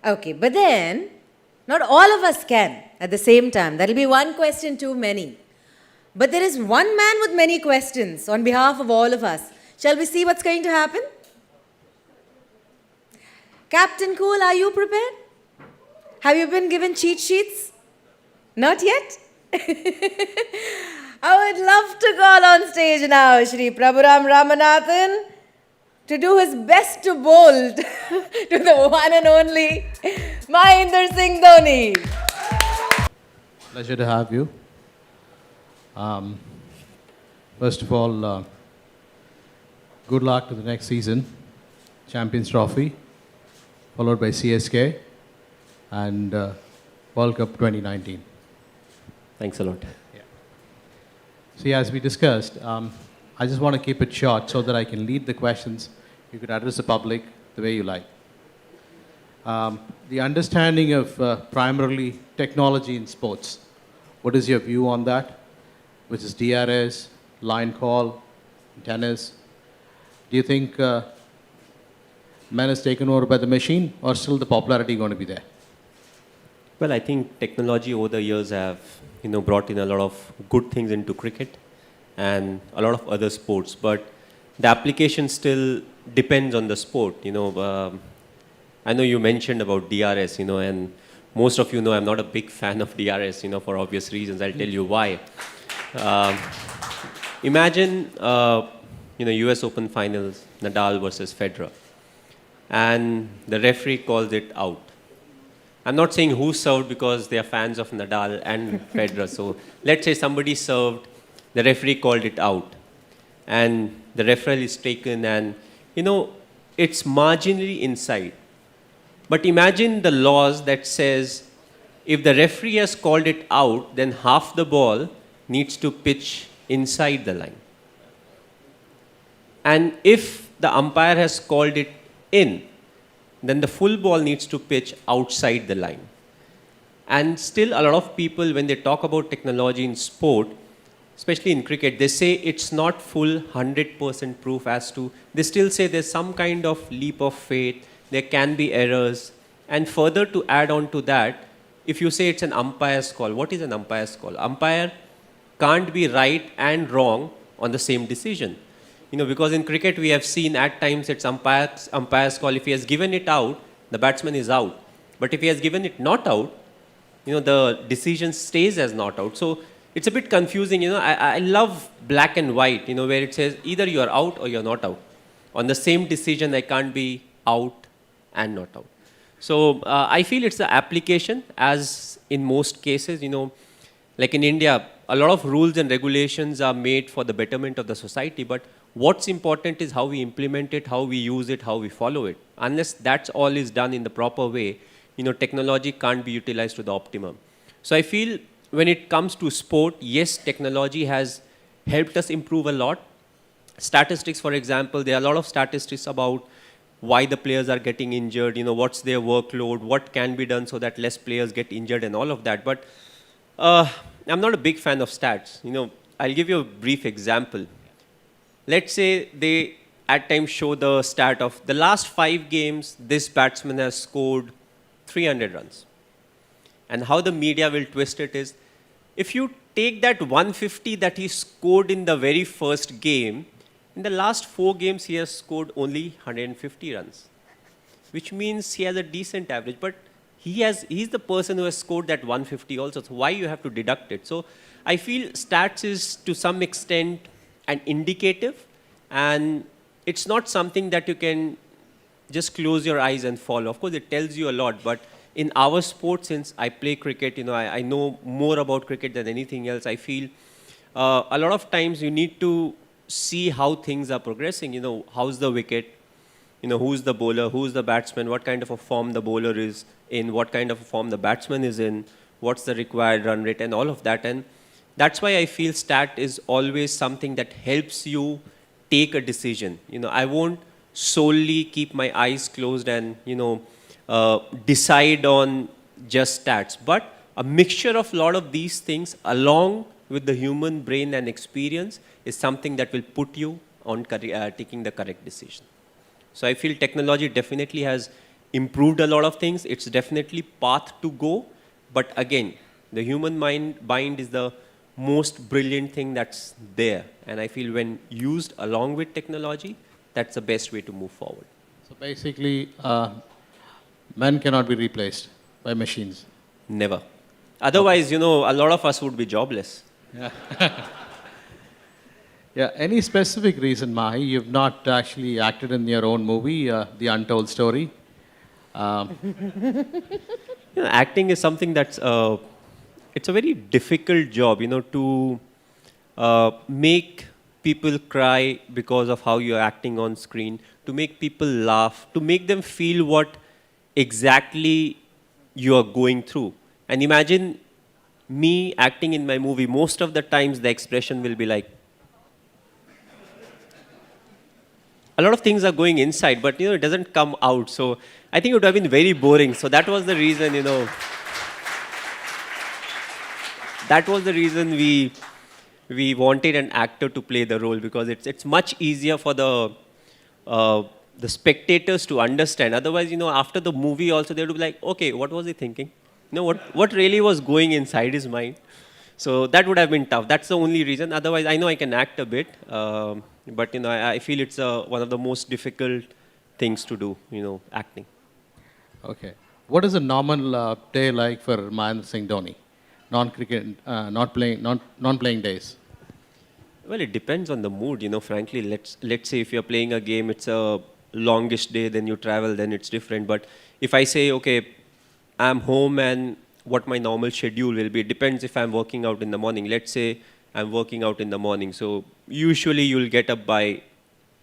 Okay, but then not all of us can at the same time. That'll be one question too many. But there is one man with many questions on behalf of all of us. Shall we see what's going to happen? Captain Cool, are you prepared? Have you been given cheat sheets? Not yet? I would love to call on stage now Shri Prabhuram Ramanathan to do his best to bowl to the one and only Mahendra Singh Dhoni. Pleasure to have you. First of all, good luck to the next season. Champions Trophy, followed by CSK and World Cup 2019. Thanks a lot. See, as we discussed, I just want to keep it short so that I can lead the questions. You could address the public the way you like. The understanding of primarily technology in sports, what is your view on that? Which is DRS, line call, tennis. Do you think man is taken over by the machine, or still the popularity going to be there? Well, I think technology over the years have, brought in a lot of good things into cricket and a lot of other sports, but the application still depends on the sport. I know you mentioned about DRS, and most of you know I'm not a big fan of DRS, for obvious reasons. I'll tell you why. Imagine, US Open finals, Nadal versus Federer, and the referee calls it out. I'm not saying who served because they are fans of Nadal and Federer. So let's say somebody served, the referee called it out, and the referee is taken, and it's marginally inside. But imagine the laws that says if the referee has called it out, then half the ball needs to pitch inside the line. And if the umpire has called it in, then the full ball needs to pitch outside the line. And still a lot of people, when they talk about technology in sport, especially in cricket, they say it's not full 100% proof as to, they still say there's some kind of leap of faith, there can be errors. And further to add on to that, if you say it's an umpire's call, what is an umpire's call? Umpire can't be right and wrong on the same decision. Because in cricket we have seen at times it's umpire's call. If he has given it out, the batsman is out. But if he has given it not out, the decision stays as not out. So it's a bit confusing. I love black and white, where it says either you are out or you're not out. On the same decision, I can't be out and not out. So I feel it's the application, as in most cases, like in India, a lot of rules and regulations are made for the betterment of the society, but what's important is how we implement it, how we use it, how we follow it. Unless that's all is done in the proper way, technology can't be utilized to the optimum. So I feel when it comes to sport, yes, technology has helped us improve a lot. Statistics, for example, there are a lot of statistics about why the players are getting injured, what's their workload, what can be done so that less players get injured and all of that. But I'm not a big fan of stats. I'll give you a brief example. Let's say they at times show the stat of the last 5 games, this batsman has scored 300 runs. And how the media will twist it is, if you take that 150 that he scored in the very first game, in the last 4 games he has scored only 150 runs, which means he has a decent average. But he's the person who has scored that 150 also. So why you have to deduct it? So I feel stats is to some extent an indicative, and it's not something that you can just close your eyes and follow. Of course, it tells you a lot, but in our sport, since I play cricket, I know more about cricket than anything else. I feel a lot of times you need to see how things are progressing. How's the wicket? Who's the bowler? Who's the batsman? What kind of a form the bowler is in? What kind of a form the batsman is in? What's the required run rate? And all of that. And that's why I feel stat is always something that helps you take a decision. I won't solely keep my eyes closed and, decide on just stats. But a mixture of a lot of these things along with the human brain and experience is something that will put you on taking the correct decision. So I feel technology definitely has improved a lot of things. It's definitely path to go. But again, the human mind is the most brilliant thing that's there. And I feel when used along with technology, that's the best way to move forward. So basically, men cannot be replaced by machines. Never. Otherwise, a lot of us would be jobless. Yeah. Any specific reason, Mahi, you've not actually acted in your own movie, The Untold Story? Acting is something that's it's a very difficult job, to make people cry because of how you're acting on screen, to make people laugh, to make them feel what exactly you are going through. And imagine me acting in my movie. Most of the times, the expression will be like, a lot of things are going inside, but it doesn't come out. So I think it would have been very boring. So that was the reason, that was the reason we wanted an actor to play the role, because it's much easier for the spectators to understand. Otherwise, after the movie also they would be like, okay, what was he thinking? What really was going inside his mind? So that would have been tough. That's the only reason. Otherwise, I know I can act a bit, but I feel it's one of the most difficult things to do. Acting. Okay. What is a normal day like for Mahendra Singh Dhoni? Non-cricket, non-playing days. Well, it depends on the mood. Frankly, let's say if you're playing a game, it's a longish day, then you travel, then it's different. But if I say, okay, I'm home and what my normal schedule will be, it depends if I'm working out in the morning. Let's say I'm working out in the morning. So usually you'll get up by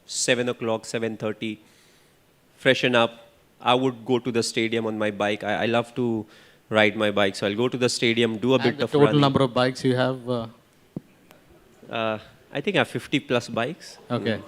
7 o'clock, 7:30, freshen up. I would go to the stadium on my bike. I love to ride my bike. So I'll go to the stadium, do a bit of total running. number of bikes you have? I think I have 50 plus bikes. Okay.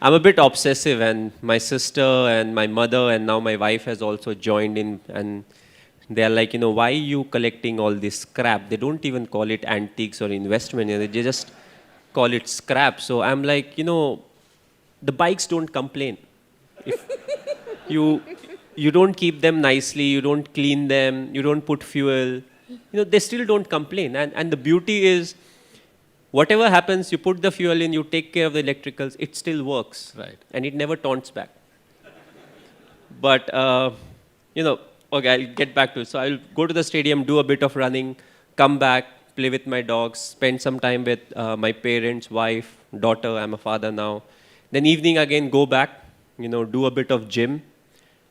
I'm a bit obsessive, and my sister and my mother and now my wife has also joined in, and they're like, why are you collecting all this scrap? They don't even call it antiques or investment. They just call it scrap. So I'm like, the bikes don't complain. If you don't keep them nicely, you don't clean them, you don't put fuel, they still don't complain. And the beauty is, whatever happens, you put the fuel in, you take care of the electricals, it still works. Right. And it never taunts back. But, okay, I'll get back to it. So I'll go to the stadium, do a bit of running, come back, play with my dogs, spend some time with my parents, wife, daughter. I'm a father now. Then evening again, go back, do a bit of gym,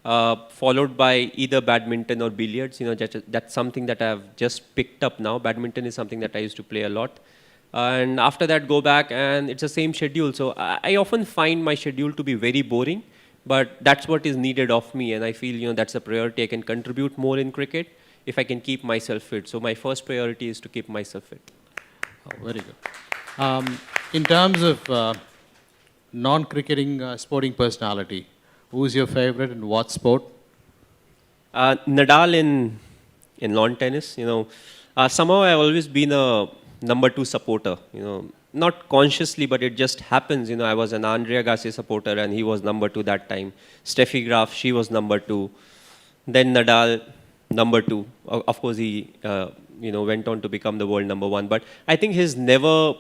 followed by either badminton or billiards. That's something that I've just picked up now. Badminton is something that I used to play a lot. And after that, go back, and it's the same schedule. So I often find my schedule to be very boring, but that's what is needed of me. And I feel, that's a priority. I can contribute more in cricket if I can keep myself fit. So my first priority is to keep myself fit. Oh, very good. In terms of non-cricketing sporting personality, who's your favorite and what sport? Nadal in lawn tennis. Somehow I've always been a number 2 supporter. Not consciously, but it just happens. I was an Andre Agassi supporter, and he was number 2 that time. Steffi Graf, she was number 2. Then Nadal, number 2. Of course, he went on to become the world number 1. But I think his never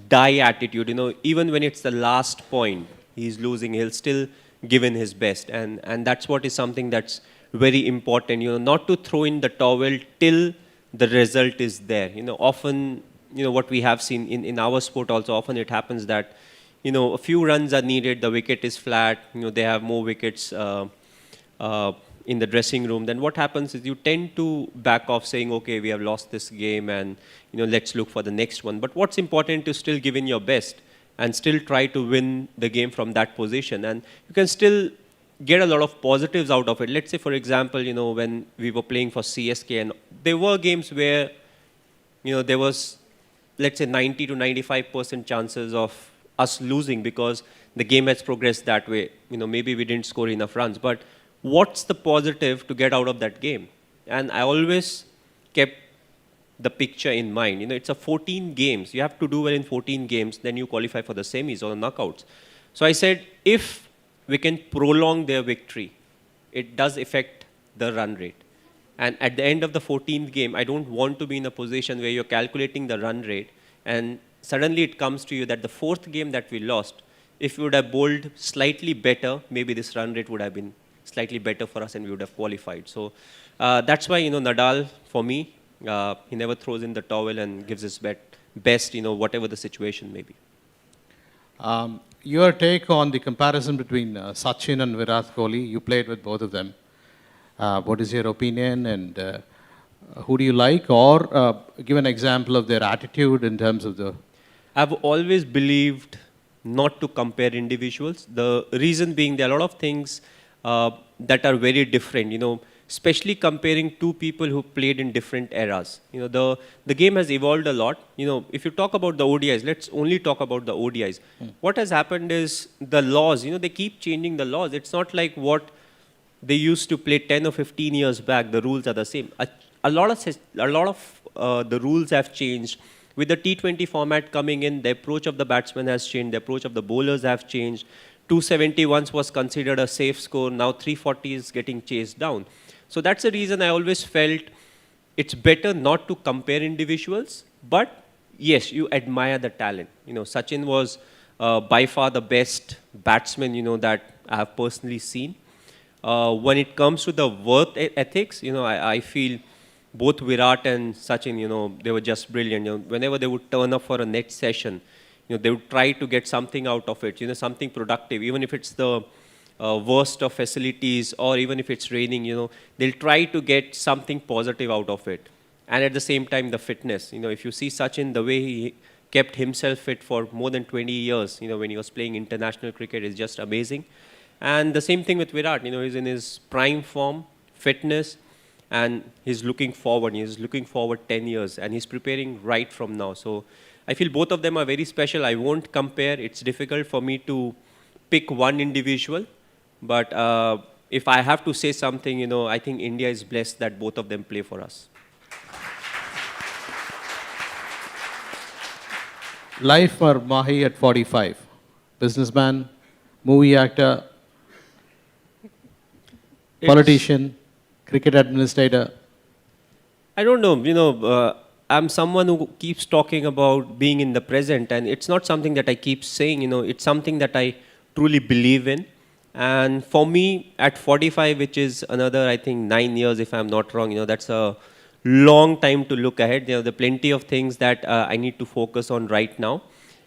die attitude. Even when it's the last point, he's losing, he'll still give in his best. And that's what is something that's very important, not to throw in the towel till the result is there. Often, what we have seen in our sport also, often it happens that, a few runs are needed, the wicket is flat, they have more wickets in the dressing room. Then what happens is you tend to back off saying, okay, we have lost this game and, let's look for the next one. But what's important is still give in your best and still try to win the game from that position. And you can still get a lot of positives out of it. Let's say, for example, when we were playing for CSK, and there were games where, there was, let's say, 90 to 95% chances of us losing because the game has progressed that way. Maybe we didn't score enough runs. But what's the positive to get out of that game? And I always kept the picture in mind. It's a 14 games. You have to do well in 14 games, then you qualify for the semis or the knockouts. So I said, if we can prolong their victory. It does affect the run rate. And at the end of the 14th game, I don't want to be in a position where you're calculating the run rate and suddenly it comes to you that the fourth game that we lost, if we would have bowled slightly better, maybe this run rate would have been slightly better for us and we would have qualified. So that's why, Nadal, for me, he never throws in the towel and gives his best, whatever the situation may be. Your take on the comparison between Sachin and Virat Kohli, you played with both of them. What is your opinion and who do you like? Or give an example of their attitude in terms of the... I've always believed not to compare individuals. The reason being there are a lot of things that are very different, especially comparing two people who played in different eras. The game has evolved a lot. If you talk about the ODIs, let's only talk about the ODIs. What has happened is the laws, they keep changing the laws. It's not like what they used to play 10 or 15 years back, the rules are the same. A lot of the rules have changed. With the T20 format coming in, the approach of the batsman has changed, the approach of the bowlers have changed. 270 once was considered a safe score, now 340 is getting chased down. So that's the reason I always felt it's better not to compare individuals, but yes, you admire the talent. Sachin was by far the best batsman, that I have personally seen. When it comes to the work ethics, I feel both Virat and Sachin, they were just brilliant. Whenever they would turn up for a net session, they would try to get something out of it, something productive, even if it's the worst of facilities or even if it's raining, they'll try to get something positive out of it. And at the same time, the fitness. If you see Sachin, the way he kept himself fit for more than 20 years, when he was playing international cricket is just amazing. And the same thing with Virat, he's in his prime form, fitness, and he's looking forward. He's looking forward 10 years, and he's preparing right from now. So I feel both of them are very special. I won't compare. It's difficult for me to pick one individual. But if I have to say something, I think India is blessed that both of them play for us. Life for Mahi at 45. Businessman, movie actor, politician, cricket administrator. I don't know, I'm someone who keeps talking about being in the present, and it's not something that I keep saying, it's something that I truly believe in. And for me, at 45, which is another, I think, 9 years, if I'm not wrong, that's a long time to look ahead. There are plenty of things that I need to focus on right now.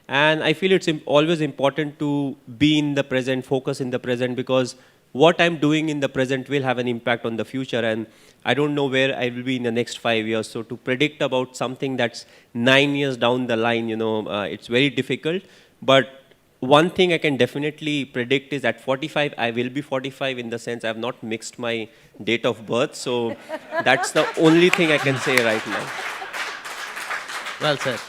And I feel it's always important to be in the present, focus in the present, because what I'm doing in the present will have an impact on the future. And I don't know where I will be in the next 5 years. So to predict about something that's 9 years down the line, it's very difficult. But one thing I can definitely predict is at 45, I will be 45 in the sense I have not mixed my date of birth. So that's the only thing I can say right now. Well said.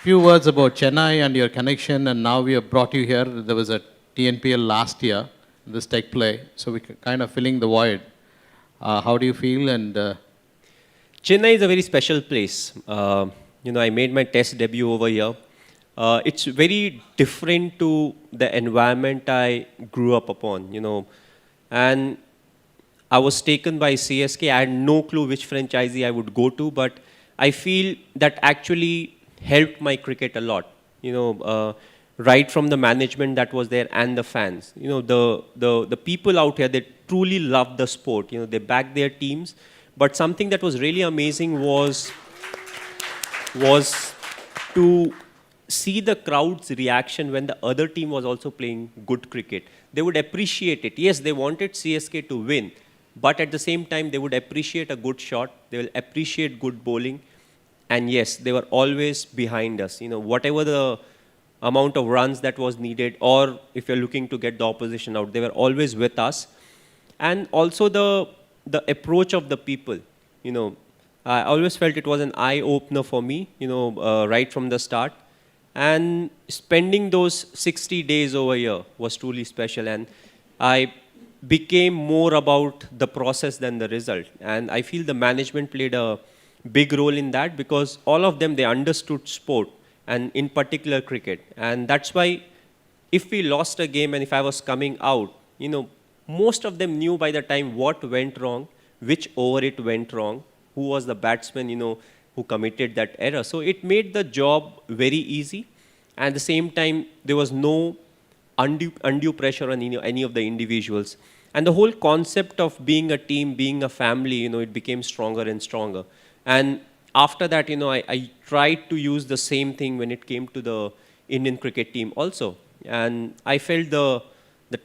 Few words about Chennai and your connection, and now we have brought you here. There was a TNPL last year, this tech play, so we're kind of filling the void. How do you feel? And Chennai is a very special place. I made my test debut over here. It's very different to the environment I grew up upon, and I was taken by CSK. I had no clue which franchisee I would go to, but I feel that actually helped my cricket a lot, right from the management that was there and the fans. The people out here, they truly love the sport. They back their teams. But something that was really amazing was to see the crowd's reaction when the other team was also playing good cricket. They would appreciate it. Yes, they wanted CSK to win, but at the same time, they would appreciate a good shot. They will appreciate good bowling. And yes, they were always behind us. Whatever the amount of runs that was needed, or if you're looking to get the opposition out, they were always with us. And also the approach of the people. I always felt it was an eye-opener for me, right from the start. And spending those 60 days over here was truly special. And I became more about the process than the result. And I feel the management played a big role in that, because all of them, they understood sport, and in particular cricket. And that's why if we lost a game and if I was coming out, most of them knew by the time what went wrong, which over it went wrong, who was the batsman, who committed that error. So it made the job very easy. And at the same time, there was no undue pressure on any of the individuals. And the whole concept of being a team, being a family, it became stronger and stronger. And after that, I tried to use the same thing when it came to the Indian cricket team also. And I felt the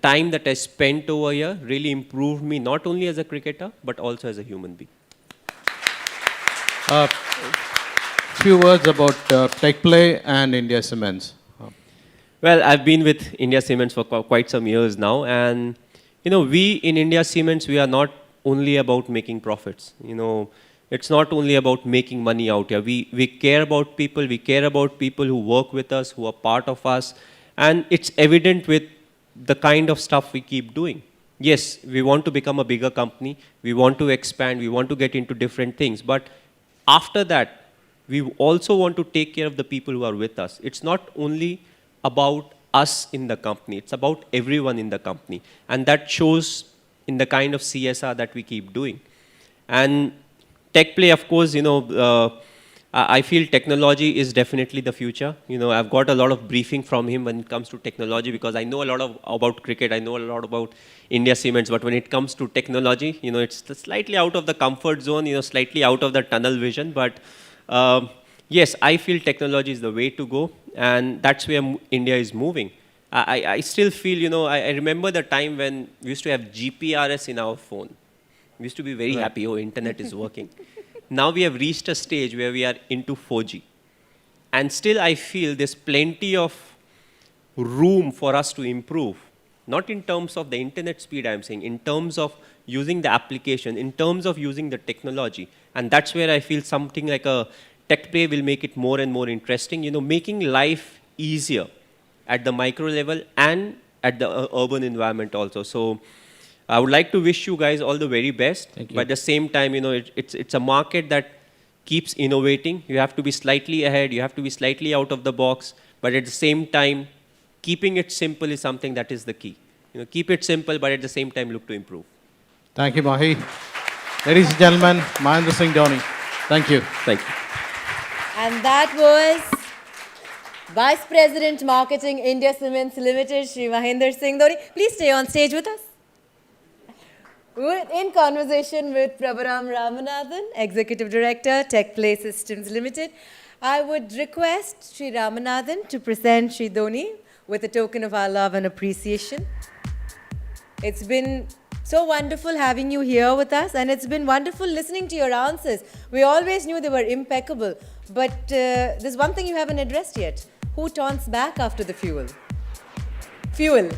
time that I spent over here really improved me, not only as a cricketer, but also as a human being. Few words about Tech Play and India Cements. Well, I've been with India Cements for quite some years now, and we in India Cements, we are not only about making profits. It's not only about making money out here. We care about people. We care about people who work with us, who are part of us, and it's evident with the kind of stuff we keep doing. Yes, we want to become a bigger company. We want to expand. We want to get into different things, but after that, we also want to take care of the people who are with us. It's not only about us in the company. It's about everyone in the company. And that shows in the kind of CSR that we keep doing. And Tech Play, of course, I feel technology is definitely the future. I've got a lot of briefing from him when it comes to technology because I know a lot about cricket. I know a lot about India Cements. But when it comes to technology, it's slightly out of the comfort zone, slightly out of the tunnel vision. But yes, I feel technology is the way to go. And that's where India is moving. I still feel, I remember the time when we used to have GPRS in our phone. We used to be very happy, internet is working. Now we have reached a stage where we are into 4G. And still I feel there's plenty of room for us to improve. Not in terms of the internet speed, I'm saying, in terms of using the application, in terms of using the technology. And that's where I feel something like a Tech Play will make it more and more interesting, making life easier at the micro level and at the urban environment also. So I would like to wish you guys all the very best. Thank you. But at the same time, it's a market that keeps innovating. You have to be slightly ahead. You have to be slightly out of the box. But at the same time, keeping it simple is something that is the key. Keep it simple, but at the same time, look to improve. Thank you, Mahi. Ladies and gentlemen, Mahendra Singh Dhoni. Thank you. Thank you. And that was Vice President Marketing, India Cements Limited, Shri Mahendra Singh Dhoni. Please stay on stage with us. We're in conversation with Prabharam Ramanathan, Executive Director, Tech Play Systems Limited. I would request Shri Ramanathan to present Shri Dhoni with a token of our love and appreciation. It's been so wonderful having you here with us, and it's been wonderful listening to your answers. We always knew they were impeccable, but there's one thing you haven't addressed yet. Who taunts back after the fuel? Fuel.